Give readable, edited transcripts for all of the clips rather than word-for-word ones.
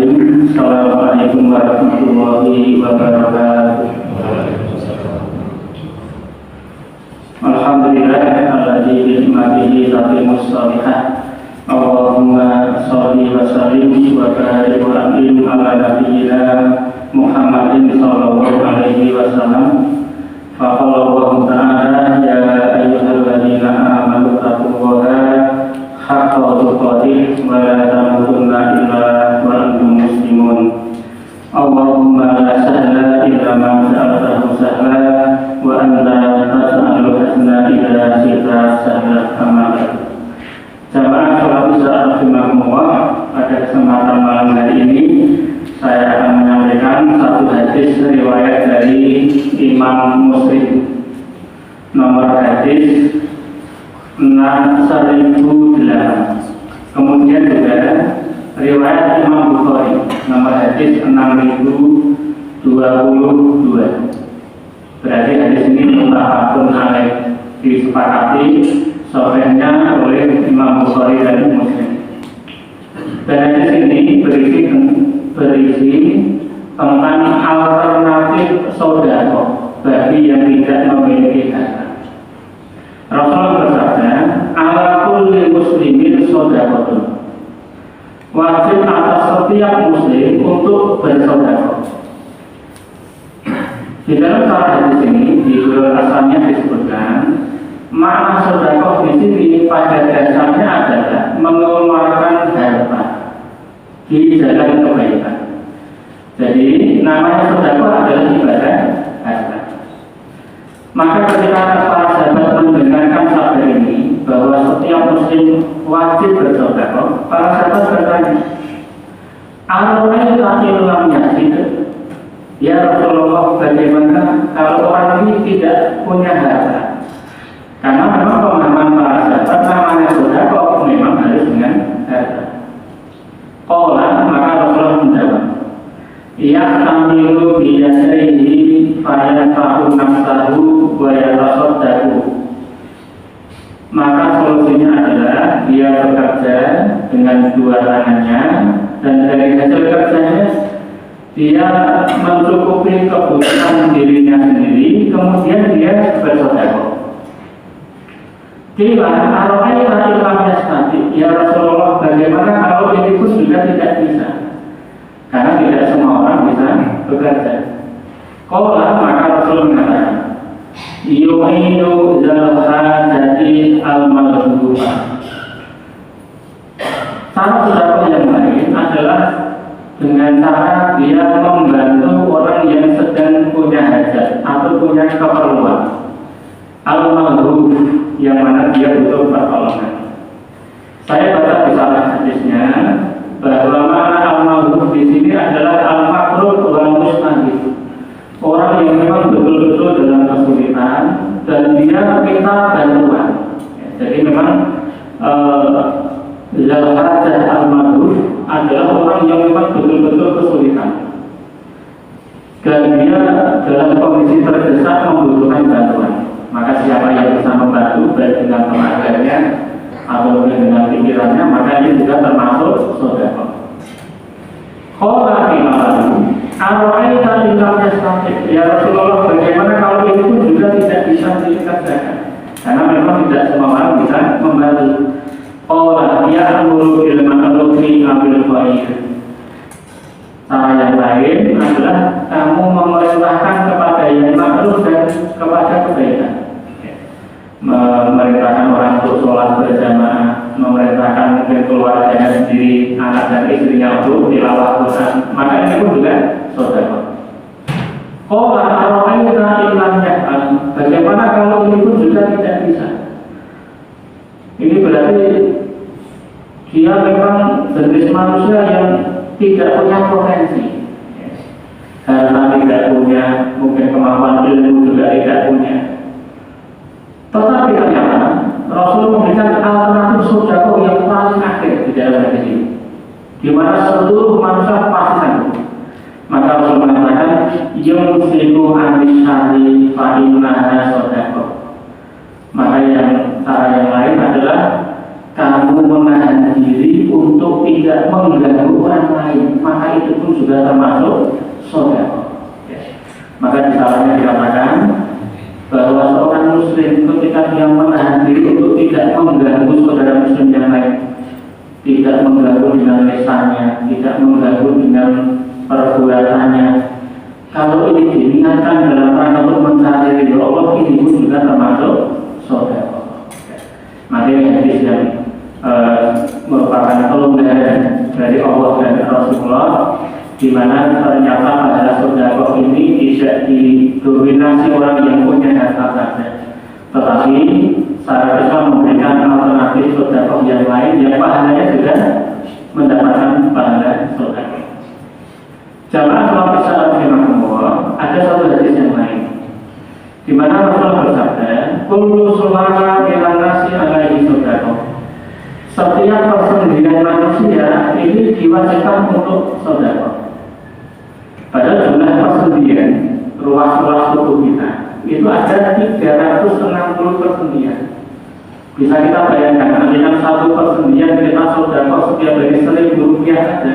Bismillahirrahmanirrahim. Assalamualaikum warahmatullahi wabarakatuh. Alhamdulillah alladzi bi ni'matihi tatimmus shalihah. Allahumma shalli wa sallim wa barik wa an'im ala nabiyyina Muhammadin sallallahu alaihi wasallam. Faqala Allah ta'ala ya ayyuhalladzina amanu taqullaha haqqa tuqatih wa la tamutunna illa wa antum muslimun. Allahumma la sahla illa ma ja'altahu sahla wa anta tas'alul hasna illa syi'ta sahla kama. Jamaah salat isya rahimakumullah, pada kesempatan malam hari ini saya akan menyampaikan satu hadis riwayat dari Imam Muslim, nomor hadis 6008. Kemudian juga riwayat Imam Bukhari, nomor hadis 6022. Berarti hadis ini muttafaqun alaih, disepakati sahihnya oleh Imam Bukhari dan Muslim. Dan hadis ini berisi tentang alternatif sedekah bagi yang tidak memiliki harta. Rasulullah bersabda, ala kulli muslimin sedekah. Wajib atas setiap muslim untuk bersedekah. Di dalam syarah hadis ini, di judul asalnya disebutkan, makna sedekah di sini pada dasarnya adalah mengeluarkan harta di jalan kebaikan. Jadi namanya sedekah adalah ibadah harta. Maka ketika para sahabat mendengarkan sabda ini bahwa setiap muslim wajib bersedekah, para sahabat bertanya, "Al-Qur'an lam yasid?" Ya Rasulullah, bagaimana kalau orang ini tidak punya harta? Karena memang pemahaman para sahabat namanya sedekah memang harus dengan harta. Qala, maka Rasulullah menjawab, "Ya'tamilu biyadaihi fayanfa'u nafsahu wa yatasaddaqu." Maka solusinya adalah dia bekerja dengan dua tangannya, dan dari hasil kerjanya dia mencukupi kebutuhan dirinya sendiri, kemudian dia bersedekah. Kila aro'aita ilam yastati, ya Rasulullah, bagaimana kalau ini pun juga tidak bisa? Karena tidak semua orang bisa bekerja. Qala, maka Rasul mengatakan, yu'inu zal hajati al-madhubah. Cara sedekah yang lain adalah dengan cara dia membantu orang yang sedang punya hajat atau punya keperluan. Al-madhub, yang mana dia butuh pertolongan. Saya baca di salah hadisnya bahwa makna al-madhub di sini adalah al-faqrul wal mustahil. Orang yang memang betul-betul dalam kesulitan dan dia minta bantuan. Jadi memang zal-hajah al-madhub adalah orang yang memang betul-betul kesulitan dan dia dalam kondisi terdesak membutuhkan bantuan. Maka siapa yang bisa membantu baik dengan tenaganya atau dengan pikirannya, maka ini juga termasuk sedekah. Qala imamu aro'aita ilam yastati, ya Rasulullah, bagaimana kalau itu pun juga tidak bisa dikerjakan? Karena memang tidak semua orang bisa membantu. Qala ya'muru bil ma'rufi ambil khair. Cara yang lain adalah kamu memerintahkan kepada yang ma'ruf dan kepada kebaikan. Memerintahkan orang untuk sholat berjamaah, memerintahkan mungkin keluarganya sendiri, anak dan istrinya untuk tilawah Quran. Maka ini pun juga sedekah. Qala aro'aita ilam yaf'al, bagaimana kalau ini pun juga tidak bisa? Ini berarti dia memang jenis manusia yang tidak punya potensi, harta tidak punya, mungkin kemampuan ilmu juga tidak punya. Tetapi ternyata Rasul memberikan alternatif sedekah yang paling akhir di dalam hadis ini, di mana seluruh manusia pasti sanggup. Maka Rasul mengatakan, yumsiku anisari fa'innaha sedekah. Maka yang cara yang lain adalah kamu menahan diri untuk tidak mengganggu orang lain, maka itu pun juga termasuk sedekah. Maka di salahnya dikatakan bahwa seorang muslim ketika dia menahan diri untuk tidak mengganggu saudara muslim yang lain, tidak mengganggu dengan lisannya, tidak mengganggu dengan perbuatannya, kalau ini diniatkan dalam rangka untuk mencari ridho Allah, ini pun juga termasuk sedekah. Makanya hadis yang merupakan kelonggaran dari Allah dan Rasulullah, di mana ternyata pada sedekah ini tidak didominasi orang yang punya harta saja, tetapi syariat Islam memberikan alternatif sedekah yang lain yang pahalanya juga mendapatkan pahala sedekah. Jamaah sholat isya rahimahumullah, ada satu hadis yang lain di mana Rasulullah bersabda, kullu sulama minan nasi alaihi sedekah. Setiap persendirian manusia ini diwajibkan untuk sedekah. Pada jumlah persendirian ruas-ruas tubuh kita itu ada 360 persendirian. Bisa kita bayangkan, artinya satu persendirian kita sedekah setiap hari Rp1.000 saja,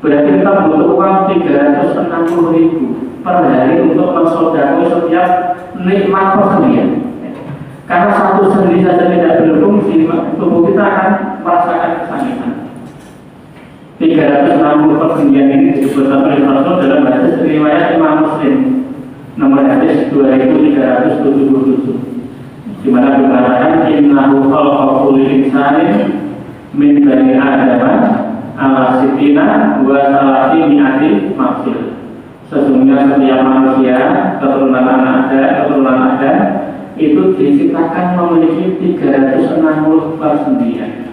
berarti kita butuh uang 360.000 per hari untuk mensedekah setiap nikmat persendirian. Karena satu sendi saja tidak berfungsi, tubuh kita akan merasakan kesakitan. 360 persendirian ini disebutkan oleh Rasul dalam hadis riwayat Imam Muslim nomor hadis 2377, di mana dikatakan innahu khalaqa kulli insanin min bani Adam ala sitina wa salati mi'ati mafsil. Sesungguhnya setiap manusia keturunan Adam itu diciptakan memiliki 360 persendirian.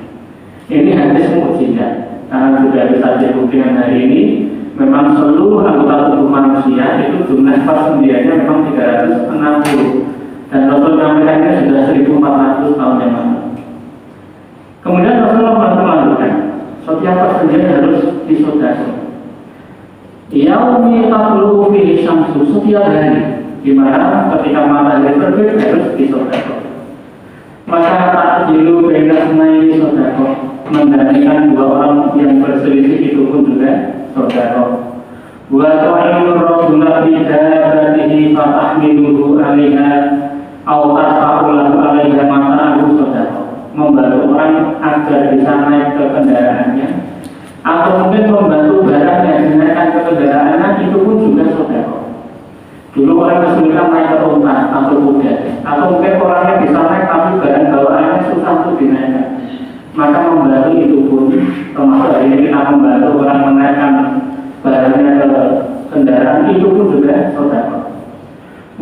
Ini hadis mukjizat, karena juga bisa dibuktikan hari ini memang seluruh anggota tubuh manusia itu jumlah persendiriannya memang 360, dan Rasul menyampaikannya sudah 1400 tahun yang lalu. Kemudian Rasulullah melanjutkan, setiap persendirian harus disedekahkan. Yaumi tatlu'u fihi syamsu, setiap hari di mana ketika matahari terbit harus disedekahkan. Maka takjilu baina sunaini sedekah, mendamaikan dua orang yang berselisih itu pun juga sedekah. Wa tu'inu rajula fi dabatihi fatahmiluhu 'alaiha aw tarfa'u lahu 'alaiha mata'ahu sedekah, membantu orang agar bisa naik ke kendaraannya, atau mungkin membantu barang yang dinaikkan ke kendaraannya, itu pun juga sedekah. Dulu orang kesulitan naik ke unta atau kuda, atau mungkin orangnya bisa naik tapi barang bawaannya susah untuk dinaikkan, maka membantu itu pun termasuk hari ini kita membantu orang menaikkan barangnya ke kendaraan, itu pun juga sedekah.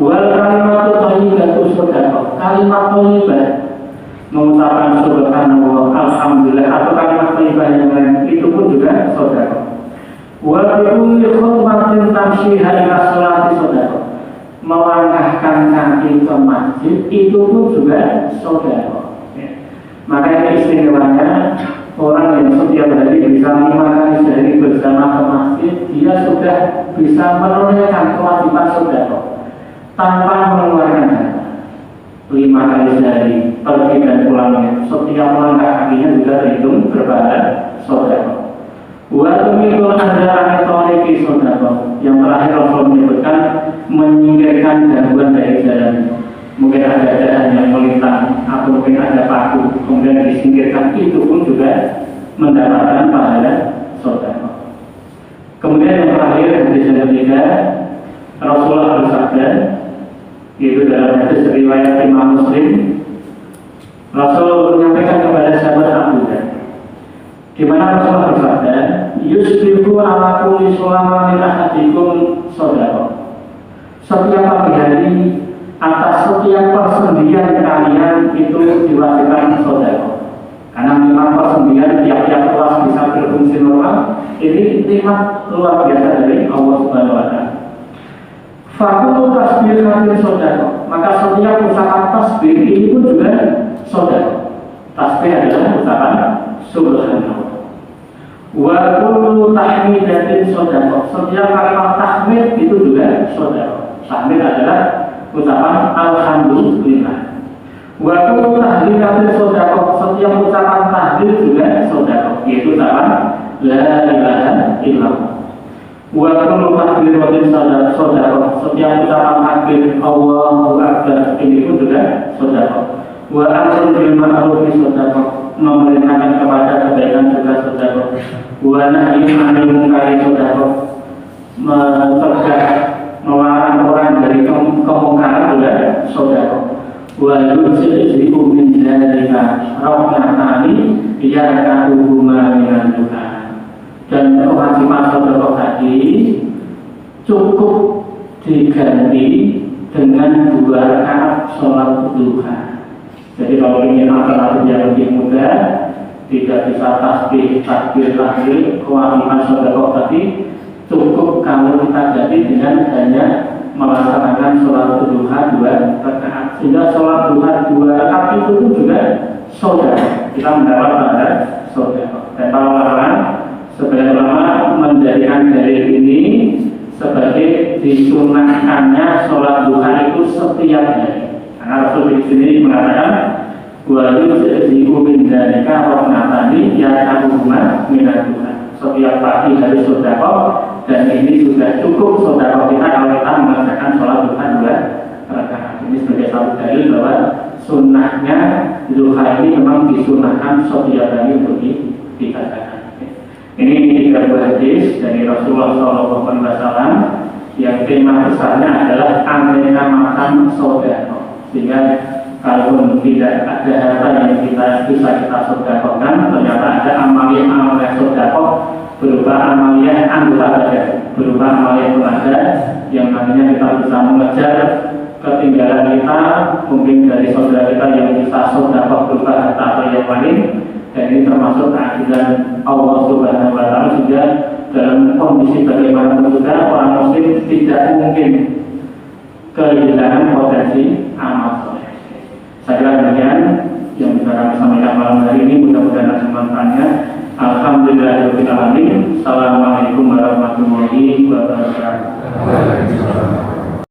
Wal kalimatu thayyibatu sedekah, kalimat thayyibah mengucapkan subhanallah, alhamdulillah, atau kalimat thayyibah yang lain, itu pun juga sedekah. Wa bikulli khutbatin tamshiha ila sholati sedekah, melangkahkan kaki ke masjid itu pun juga sedekah. Maka ini istimewanya orang yang setiap hari bisa 5 kali sehari bersama ke masjid, dia sudah bisa menunaikan kewajiban sedekah tanpa mengeluarkan harta. 5 kali sehari pergi dan pulangnya, setiap langkah kakinya juga terhitung berpahala sedekah. Wa tumikul andarani tariqi sedekah. Yang terakhir Rasul menyebutkan menyingkirkan gangguan dari jalan. Mungkin ada jalan yang melintang atau mungkin ada paku, kemudian disingkirkan, itu pun juga mendapatkan pahala sedekah. Kemudian yang terakhir, hadis yang ketiga, Rasulullah bersabda, yaitu dalam hadis riwayat Imam Muslim, Rasul menyampaikan kepada sahabat Abu Dhar, di mana Rasulullah bersabda, yusbihu ala kulli sulama min ahadikum sedekah. Setiap pagi hari atas setiap persendirian kalian itu diwajibkan sedekah. Karena memang persendirian tiap-tiap kelas bisa berfungsi normal, ini nikmat luar biasa dari Allah Subhanahu wa taala. Fakul tasbih hadir sedekah, maka setiap usaha tasbih ini pun juga sedekah. Tasbih adalah ucapan subhanallah. Wa kullu tahmidatin sedekah, setiap kalimat tahmid itu juga sedekah. Tahmid adalah ucapan alhamdulillah. Waktu tahlilatul sodakoh, setiap ucapan tahlil juga sodakoh, yaitu ucapan la ilaha illallah. Waktu takbiratul sodakoh, setiap ucapan takbir Allahu Akbar, ini pun juga sodakoh. Wa amrun bil ma'ruf sodakoh, memerintahkan kepada kebaikan juga sodakoh. Wa nahyun 'anil munkar sodakoh, mencegah melarang orang dari kemungkaran juga sodakoh. Wa yusri'u min dzalika rahmatani yarka'uhuma minan duha. Dan kewajiban sodakoh tadi cukup diganti dengan 2 rakaat sholat duha. Jadi kalau ingin alternatif yang lebih mudah, tidak bisa tasbih, takbir, kewajiban sodakoh tadi cukup kalau kita ganti dengan hanya melaksanakan sholat duha 2 rakaat. Sehingga sholat duha 2 rakaat itu pun juga sodakoh. Kita mendapat pada sodakoh. Dan para sebagian ulama menjadikan dalil ini sebagai disunahkannya sholat duha itu setiap hari. Karena Rasul di sini mengatakan wa yusri'u min dzalika rahmatani yarka'uhuma minan duha. Setiap pagi hari sodakoh, dan ini sudah cukup sodakoh kita kalau kita mengerjakan sholat duha 2 rakaat. Ini sebagai satu dalil bahwa sunnahnya duha ini memang disunahkan setiap hari untuk dikatakan. Ini 3 buah hadis dari Rasulullah SAW yang tema besarnya adalah aneka macam sodakoh. Sehingga kalaupun tidak ada harta yang bisa kita sodakohkan, ternyata ada amalia sodakoh berupa amalia anggota badan, berupa amalia tenaga yang nantinya kita bisa mengejar ketinggalan kita, mungkin dari saudara kita yang bisa sodakoh berupa harta atau yang lain. Dan ini termasuk keadilan Allah Subhanahu wa Ta'ala, sehingga dalam kondisi bagaimanapun juga orang muslim tidak mungkin kehilangan potensi amal soleh. Saya kira demikian yang bisa kami sampaikan malam hari ini, mudah-mudahan ada manfaatnya. Alhamdulillahirabbil alamin. Assalamualaikum warahmatullahi wabarakatuh.